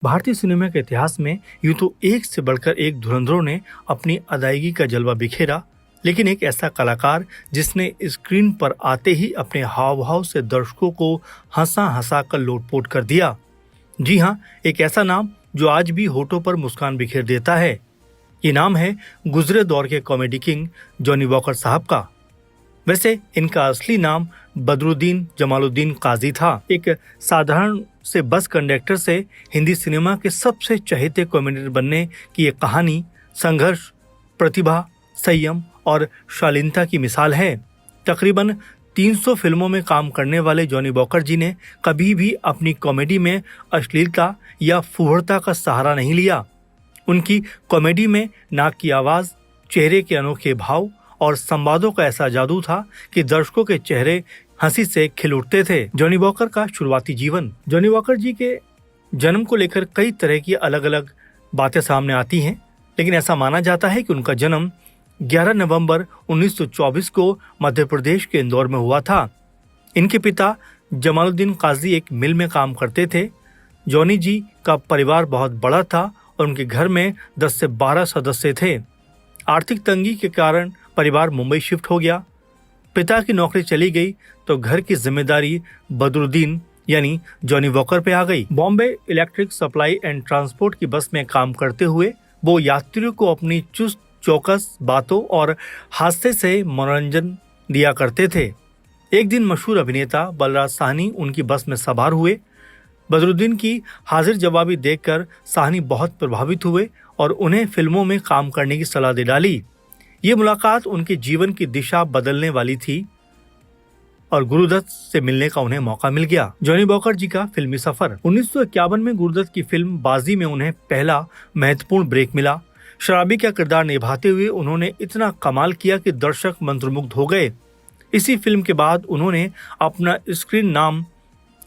भारतीय सिनेमा के इतिहास में यूं तो एक से बढ़कर एक धुरंधरों ने अपनी अदायगी का जलवा बिखेरा, लेकिन एक ऐसा कलाकार जिसने स्क्रीन पर आते ही अपने हाव भाव से दर्शकों को हंसा हंसा कर लोटपोट कर दिया। जी हाँ, एक ऐसा नाम जो आज भी होठों पर मुस्कान बिखेर देता है। ये नाम है गुजरे दौर के कॉमेडी किंग जॉनी वॉकर साहब का। वैसे इनका असली नाम बदरुद्दीन जमालुद्दीन काजी था। एक साधारण से बस कंडक्टर से हिंदी सिनेमा के सबसे चहेते कॉमेडियन बनने की ये कहानी संघर्ष, प्रतिभा, संयम और शालीनता की मिसाल है। तकरीबन 300 फिल्मों में काम करने वाले जॉनी वॉकर जी ने कभी भी अपनी कॉमेडी में अश्लीलता या फुहड़ता का सहारा नहीं लिया। उनकी कॉमेडी में नाक की आवाज, चेहरे के अनोखे भाव और संवादों का ऐसा जादू था कि दर्शकों के चेहरे हंसी से खिल उठते थे। जॉनी वॉकर का शुरुआती जीवन। जॉनी वॉकर जी के जन्म को लेकर कई तरह की अलग अलग बातें सामने आती हैं, लेकिन ऐसा माना जाता है कि उनका जन्म 11 नवंबर 1924 को मध्य प्रदेश के इंदौर में हुआ था। इनके पिता जमालुद्दीन काजी एक मिल में काम करते थे। जॉनी जी का परिवार बहुत बड़ा था और उनके घर में 10 से 12 सदस्य थे। आर्थिक तंगी के कारण परिवार मुंबई शिफ्ट हो गया। पिता की नौकरी चली गई तो घर की जिम्मेदारी बदरुद्दीन यानी जॉनी वॉकर पे आ गई। Bombay electric supply and transport की बस में काम करते हुए वो यात्रियों को अपनी चुस्त चौकस बातों और हास्य से मनोरंजन दिया करते थे। एक दिन मशहूर अभिनेता बलराज साहनी उनकी बस में सवार हुए। बदरुद्दीन की हाजिर जवाबी देखकर साहनी बहुत प्रभावित हुए और उन्हें फिल्मों में काम करने की सलाह दे डाली। ये मुलाकात उनके जीवन की दिशा बदलने वाली थी और गुरुदत्त से मिलने का उन्हें मौका मिल गया। जॉनी वॉकर जी का फिल्मी सफर। 1951 में गुरुदत्त की फिल्म बाजी में उन्हें पहला महत्वपूर्ण ब्रेक मिला। शराबी का किरदार निभाते हुए उन्होंने इतना कमाल किया कि दर्शक मंत्रमुग्ध हो गए। इसी फिल्म के बाद उन्होंने अपना स्क्रीन नाम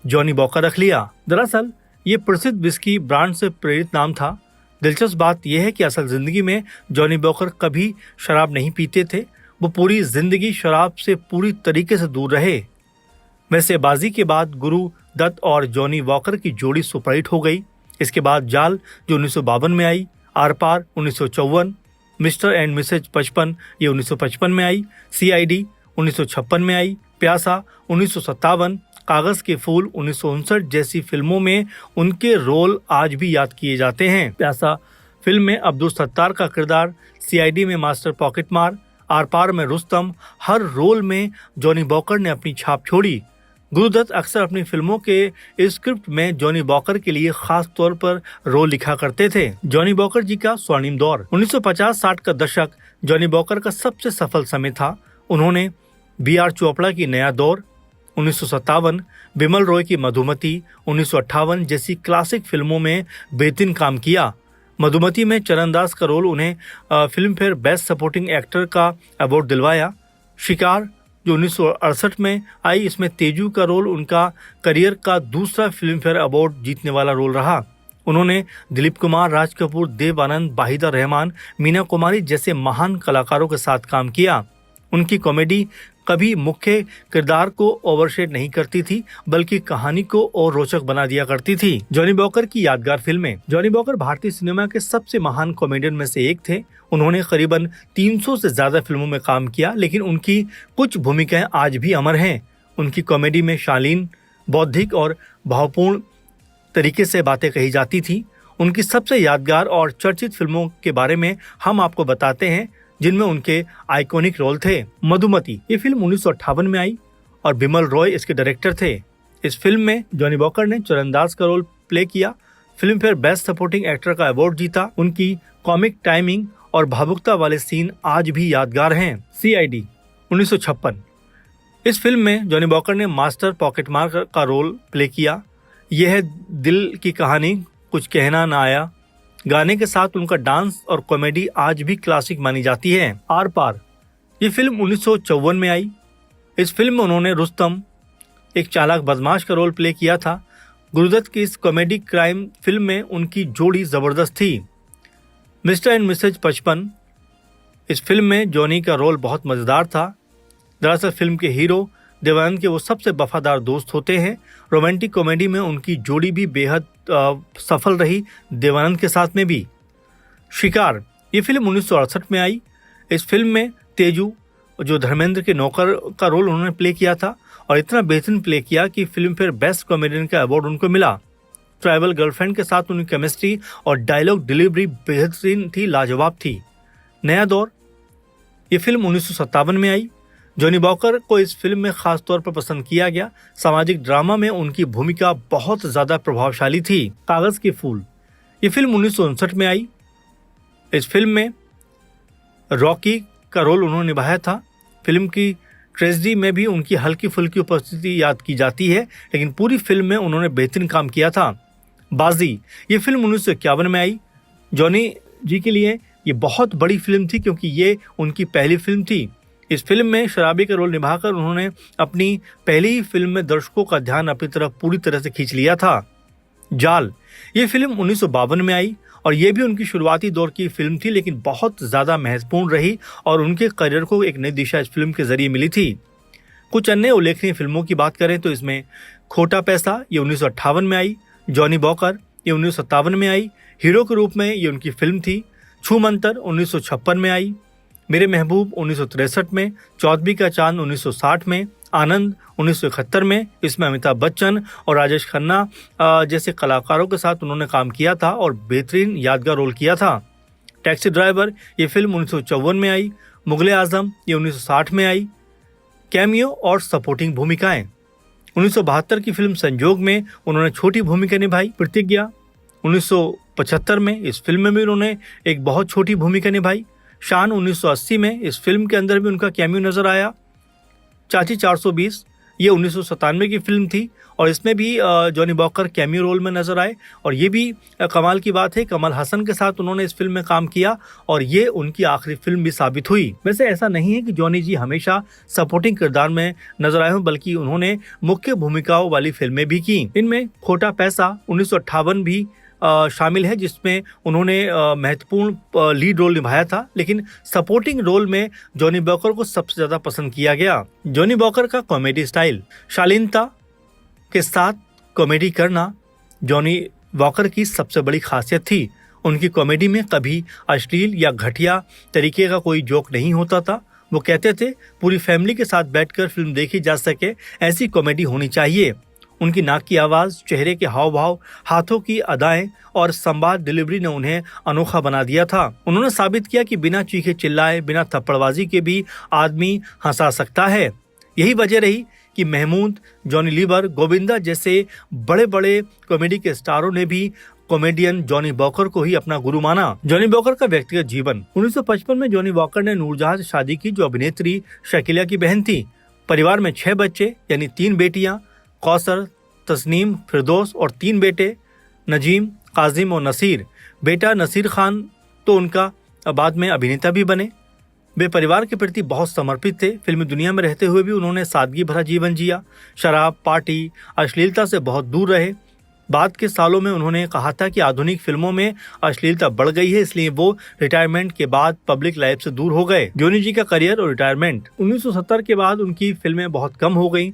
जॉनी वॉकर रख लिया। दरअसल ये प्रसिद्ध विस्की ब्रांड से प्रेरित नाम था। दिलचस्प बात यह है कि असल जिंदगी में जॉनी वॉकर कभी शराब नहीं पीते थे। वो पूरी जिंदगी शराब से पूरी तरीके से दूर रहे। वैसे बाजी के बाद गुरु दत्त और जॉनी वॉकर की जोड़ी सुपरहिट हो गई। इसके बाद जाल जो 1952 में आई, Aar Paar 1954, mister and missus 55 ये 1955 में आई, CID 1956 में आई, प्यासा 1957, कागज के फूल 1959 जैसी फिल्मों में उनके रोल आज भी याद किए जाते हैं। प्यासा फिल्म में अब्दुल सत्तार का किरदार, CID में मास्टर पॉकेटमार, आर पार में रुस्तम, हर रोल में जॉनी वॉकर ने अपनी छाप छोड़ी। गुरुदत्त अक्सर अपनी फिल्मों के स्क्रिप्ट में जॉनी वॉकर के लिए खास तौर पर रोल लिखा करते थे। जॉनी वॉकर जी का स्वर्णिम दौर। 1950-60 का दशक जॉनी वॉकर का सबसे सफल समय था। उन्होंने BR चोपड़ा की नया दौर, 1957, बिमल रॉय की मधुमती 1958 जैसी क्लासिक फिल्मों में बेहतरीन काम किया। मधुमती में चरणदास का रोल उन्हें film fair best supporting actor का अवार्ड दिलवाया। शिकार जो 1968 में आई, इसमें तेजू का रोल उनका करियर का दूसरा फिल्म फेयर अवार्ड जीतने वाला रोल रहा। उन्होंने दिलीप कुमार, राज कपूर, देव आनंद, वाहिदा रहमान, मीना कुमारी जैसे महान कलाकारों के साथ काम किया। उनकी कॉमेडी कभी मुख्य किरदार को ओवरशेड नहीं करती थी, बल्कि कहानी को और रोचक बना दिया करती थी। जॉनी वॉकर की यादगार फिल्में। जॉनी वॉकर भारतीय सिनेमा के सबसे महान कॉमेडियन में से एक थे। उन्होंने करीबन 300 से ज्यादा फिल्मों में काम किया, लेकिन उनकी कुछ भूमिकाएं आज भी अमर हैं। उनकी कॉमेडी में शालीन, बौद्धिक और भावपूर्ण तरीके से बातें कही जाती थी। उनकी सबसे यादगार और चर्चित फिल्मों के बारे में हम आपको बताते हैं, जिनमें उनके आइकॉनिक रोल थे। मधुमती ये फिल्म 1958 में आई और बिमल रॉय इसके डायरेक्टर थे। इस फिल्म में जॉनी वॉकर ने चरणदास का रोल प्ले किया। Film fair best supporting actor का अवार्ड जीता। उनकी कॉमिक टाइमिंग और भावुकता वाले सीन आज भी यादगार हैं। CID 1956 इस फिल्म में जॉनी वॉकर ने मास्टर पॉकेटमार का रोल प्ले किया। यह है दिल की कहानी, कुछ कहना ना आया। गाने के साथ उनका डांस और कॉमेडी आज भी क्लासिक मानी जाती है। आर पार ये फिल्म 1954 में आई। इस फिल्म में उन्होंने रुस्तम, एक चालाक बदमाश का रोल प्ले किया था। गुरुदत्त की इस कॉमेडी क्राइम फिल्म में उनकी जोड़ी जबरदस्त थी। मिस्टर एंड मिसेज 55 इस फिल्म में जॉनी का रोल बहुत मजेदार था। दरअसल फिल्म के हीरो देवानंद के वो सबसे वफादार दोस्त होते हैं। रोमांटिक कॉमेडी में उनकी जोड़ी भी बेहद सफल रही, देवानंद के साथ में भी। शिकार ये फिल्म 1968 में आई। इस फिल्म में तेजू, जो धर्मेंद्र के नौकर का रोल उन्होंने प्ले किया था, और इतना बेहतरीन प्ले किया कि फिल्म फेयर बेस्ट कॉमेडियन का अवार्ड उनको मिला। ट्राइबल गर्लफ्रेंड के साथ उनकी केमिस्ट्री और डायलॉग डिलीवरी बेहतरीन थी, लाजवाब थी। नया दौर ये फिल्म 1957 में आई। जॉनी वॉकर को इस फिल्म में खास तौर पर पसंद किया गया। सामाजिक ड्रामा में उनकी भूमिका बहुत ज्यादा प्रभावशाली थी। कागज के फूल ये फिल्म 1959 में आई। इस फिल्म में रॉकी का रोल उन्होंने निभाया था। फिल्म की ट्रेजेडी में भी उनकी हल्की फुल्की उपस्थिति याद की जाती है, लेकिन पूरी फिल्म में उन्होंने बेहतरीन काम किया था। बाजी ये फिल्म 1951 में आई। जॉनी जी के लिए ये बहुत बड़ी फिल्म थी, क्योंकि ये उनकी पहली फिल्म थी। इस फिल्म में शराबी का रोल निभाकर उन्होंने अपनी पहली ही फिल्म में दर्शकों का ध्यान अपनी तरफ पूरी तरह से खींच लिया था। जाल ये फिल्म 1952 में आई, और ये भी उनकी शुरुआती दौर की फिल्म थी, लेकिन बहुत ज़्यादा महत्वपूर्ण रही और उनके करियर को एक नई दिशा इस फिल्म के जरिए मिली थी। कुछ अन्य उल्लेखनीय फिल्मों की बात करें तो इसमें खोटा पैसा ये 1958 में आई। जॉनी वॉकर ये 1957 में आई। हीरो के रूप में ये उनकी फिल्म थी। छू मंतर 1956 में आई। मेरे महबूब 1963 में। चौदहवीं का चांद 1960 में। आनंद 1971 में। इसमें अमिताभ बच्चन और राजेश खन्ना जैसे कलाकारों के साथ उन्होंने काम किया था और बेहतरीन यादगार रोल किया था। टैक्सी ड्राइवर ये फिल्म 1954 में आई। मुगले आजम ये 1960 में आई। कैमियो और सपोर्टिंग भूमिकाएं 1972 की फिल्म संजोग में उन्होंने छोटी भूमिका निभाई। प्रतिज्ञा 1975 में, इस फिल्म में भी उन्होंने एक बहुत छोटी भूमिका निभाई। शान 1980 में, इस फिल्म के अंदर भी उनका कैमियो नजर आया। चाची 420 ये 1997 की फिल्म थी, और इसमें भी जॉनी वॉकर कैमियो रोल में नजर आए। और ये भी कमाल की बात है, कमल हसन के साथ उन्होंने इस फिल्म में काम किया, और ये उनकी आखिरी फिल्म भी साबित हुई। वैसे ऐसा नहीं है कि जॉनी जी हमेशा सपोर्टिंग किरदार में नजर आए हों, बल्कि उन्होंने मुख्य भूमिकाओं वाली फिल्में भी की। इनमें खोटा पैसा 1958 भी शामिल है, जिसमें उन्होंने महत्वपूर्ण लीड रोल निभाया था, लेकिन सपोर्टिंग रोल में जॉनी वॉकर को सबसे ज्यादा पसंद किया गया। जॉनी वॉकर का कॉमेडी स्टाइल, शालीनता के साथ कॉमेडी करना जॉनी वॉकर की सबसे बड़ी खासियत थी। उनकी कॉमेडी में कभी अश्लील या घटिया तरीके का कोई जोक नहीं होता था। वो कहते थे पूरी फैमिली के साथ बैठकर फिल्म देखी जा सके, ऐसी कॉमेडी होनी चाहिए। उनकी नाक की आवाज़, चेहरे के हाव भाव, हाथों की अदाएं और संवाद डिलीवरी ने उन्हें अनोखा बना दिया था। उन्होंने साबित किया कि बिना चीखे चिल्लाए, बिना थप्पड़बाजी के भी आदमी हंसा सकता है। यही वजह रही कि महमूद, जॉनी लीवर, गोविंदा जैसे बड़े बड़े कॉमेडी के स्टारों ने भी कॉमेडियन जॉनी वॉकर को ही अपना गुरु माना। जॉनी वॉकर का व्यक्तिगत जीवन, 1955 में जॉनी वॉकर ने नूरजहां से शादी की, जो अभिनेत्री शकीला की बहन थी। परिवार में 6 बच्चे, यानी 3 बेटियां, कौसर, तस्नीम, फिरदौस, और 3 बेटे, नजीम, काजिम और नसीर। बेटा नसीर खान तो उनका बाद में अभिनेता भी बने। वे परिवार के प्रति बहुत समर्पित थे। फिल्मी दुनिया में रहते हुए भी उन्होंने सादगी भरा जीवन जिया। शराब, पार्टी, अश्लीलता से बहुत दूर रहे। बाद के सालों में उन्होंने कहा था कि आधुनिक फिल्मों में अश्लीलता बढ़ गई है, इसलिए वो रिटायरमेंट के बाद पब्लिक लाइफ से दूर हो गए। जॉनी जी का करियर और रिटायरमेंट, 1970 के बाद उनकी फिल्में बहुत कम हो गई।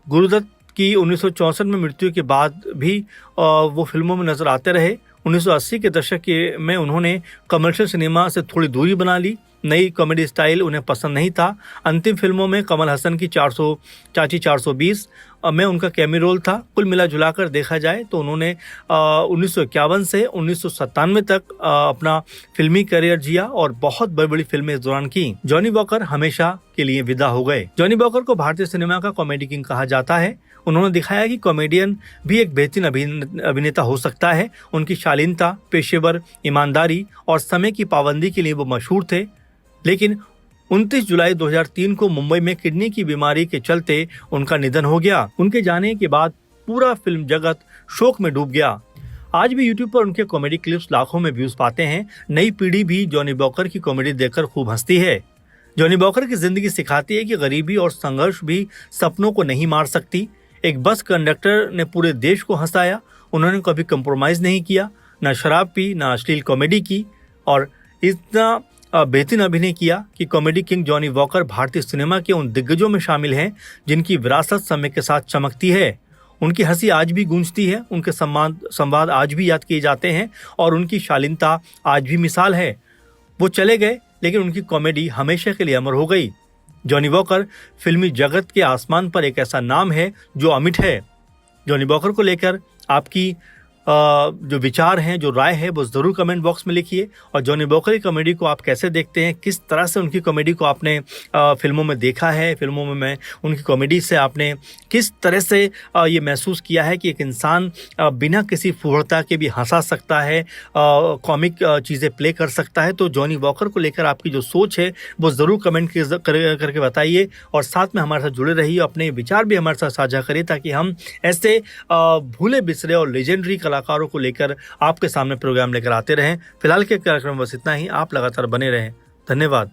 गुरुदत्त की 1964 में मृत्यु के बाद भी वो फिल्मों में नजर आते रहे। 1980 के दशक में उन्होंने कमर्शियल सिनेमा से थोड़ी दूरी बना ली। नई कॉमेडी स्टाइल उन्हें पसंद नहीं था। अंतिम फिल्मों में कमल हसन की चाची 420 में उनका कैमियो रोल था। कुल मिला जुलाकर देखा जाए तो उन्होंने 1951 से 1997 तक अपना फिल्मी करियर जिया और बहुत बड़ी बड़ी फिल्में इस दौरान की। जॉनी वॉकर हमेशा के लिए विदा हो गए। जॉनी वॉकर को भारतीय सिनेमा का कॉमेडी किंग कहा जाता है। उन्होंने दिखाया कि कॉमेडियन भी एक बेहतरीन अभिनेता हो सकता है। उनकी शालीनता, पेशेवर ईमानदारी और समय की पाबंदी के लिए वो मशहूर थे। लेकिन 29 जुलाई 2003 को मुंबई में किडनी की बीमारी के चलते उनका निधन हो गया। उनके जाने के बाद पूरा फिल्म जगत शोक में डूब गया। आज भी यूट्यूब पर उनके कॉमेडी क्लिप्स लाखों में व्यूज पाते हैं। नई पीढ़ी भी जॉनी वॉकर की कॉमेडी देखकर खूब हंसती है। जॉनी वॉकर की जिंदगी सिखाती है कि गरीबी और संघर्ष भी सपनों को नहीं मार सकती। एक बस कंडक्टर ने पूरे देश को हंसाया। उन्होंने कभी कंप्रोमाइज नहीं किया, ना शराब पी, ना अश्लील कॉमेडी की, और इतना बेहतरीन अभिनय किया कि कॉमेडी किंग जॉनी वॉकर भारतीय सिनेमा के उन दिग्गजों में शामिल हैं जिनकी विरासत समय के साथ चमकती है। उनकी हंसी आज भी गूंजती है, उनके संवाद आज भी याद किए जाते हैं और उनकी शालीनता आज भी मिसाल है। वो चले गए लेकिन उनकी कॉमेडी हमेशा के लिए अमर हो गई। जॉनी वॉकर फिल्मी जगत के आसमान पर एक ऐसा नाम है जो अमिट है। जॉनी वॉकर को लेकर आपकी जो विचार हैं, जो राय है, वो ज़रूर कमेंट बॉक्स में लिखिए। और जॉनी वॉकर की कॉमेडी को आप कैसे देखते हैं, किस तरह से उनकी कॉमेडी को आपने फिल्मों में देखा है, फिल्मों में उनकी कॉमेडी से आपने किस तरह से ये महसूस किया है कि एक इंसान बिना किसी फूहड़ता के भी हंसा सकता है, कॉमिक चीज़ें प्ले कर सकता है। तो जॉनी वॉकर को लेकर आपकी जो सोच है वो ज़रूर कमेंट करके बताइए और साथ में हमारे साथ जुड़े रहिए, अपने विचार भी हमारे साथ साझा करिए ताकि हम ऐसे भूले बिसरे और लेजेंडरी कलाकारों को लेकर आपके सामने प्रोग्राम लेकर आते रहें। फिलहाल के कार्यक्रम बस इतना ही। आप लगातार बने रहें। धन्यवाद।